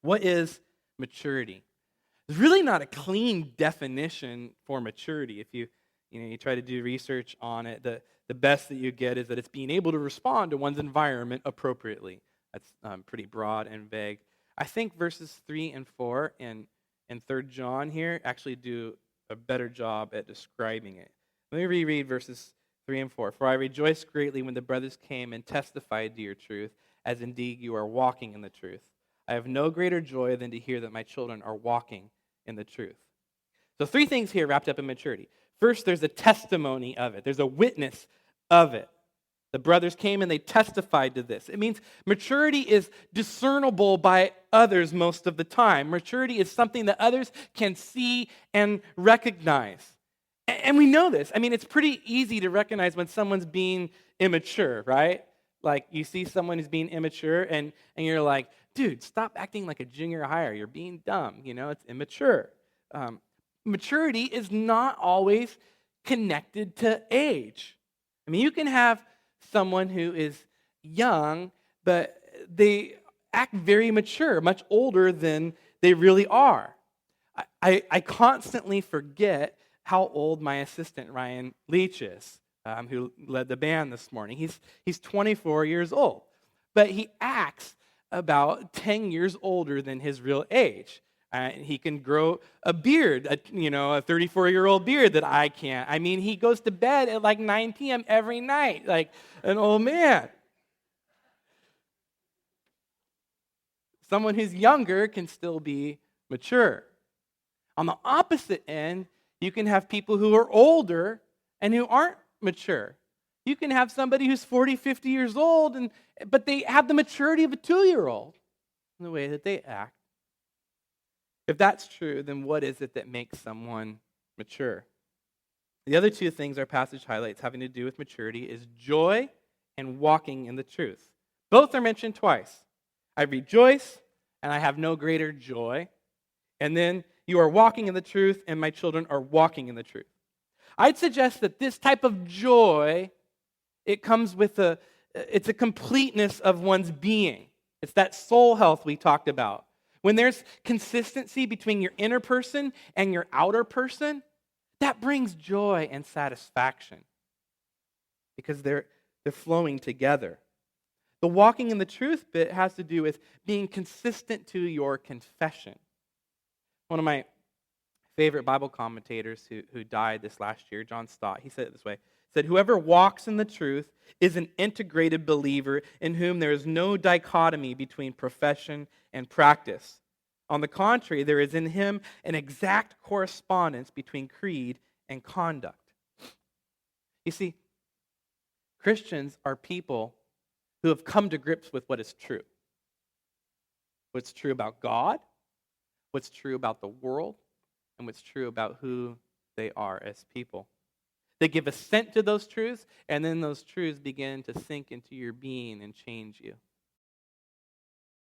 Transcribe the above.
What is maturity? There's really not a clean definition for maturity. If you try to do research on it, the best that you get is that it's being able to respond to one's environment appropriately. That's pretty broad and vague. I think verses 3 and 4 in 3 John here actually do a better job at describing it. Let me reread verses 3 and 4. For I rejoiced greatly when the brothers came and testified to your truth, as indeed you are walking in the truth. I have no greater joy than to hear that my children are walking in the truth. So 3 things here wrapped up in maturity. First, there's a testimony of it. There's a witness of it. The brothers came and they testified to this. It means maturity is discernible by others most of the time. Maturity is something that others can see and recognize. And we know this. I mean, it's pretty easy to recognize when someone's being immature, right? Like you see someone who's being immature and you're like, dude, stop acting like a junior hire. You're being dumb. It's immature. Maturity is not always connected to age. I mean, you can have someone who is young, but they act very mature, much older than they really are. I constantly forget how old my assistant, Ryan Leach, is, who led the band this morning. He's 24 years old, but he acts about 10 years older than his real age. He can grow a beard, a 34-year-old beard that I can't. I mean, he goes to bed at like 9 p.m. every night, like an old man. Someone who's younger can still be mature. On the opposite end, you can have people who are older and who aren't mature. You can have somebody who's 40, 50 years old, but they have the maturity of a 2-year-old in the way that they act. If that's true, then what is it that makes someone mature? The other 2 things our passage highlights having to do with maturity is joy and walking in the truth. Both are mentioned twice. I rejoice and I have no greater joy. And then you are walking in the truth and my children are walking in the truth. I'd suggest that this type of joy, it comes with it's a completeness of one's being. It's that soul health we talked about. When there's consistency between your inner person and your outer person, that brings joy and satisfaction because they're flowing together. The walking in the truth bit has to do with being consistent to your confession. One of my favorite Bible commentators who died this last year, John Stott, he said it this way. He said, whoever walks in the truth is an integrated believer in whom there is no dichotomy between profession and practice. On the contrary, there is in him an exact correspondence between creed and conduct. You see, Christians are people who have come to grips with what is true. What's true about God, what's true about the world, and what's true about who they are as people. They give assent to those truths, and then those truths begin to sink into your being and change you.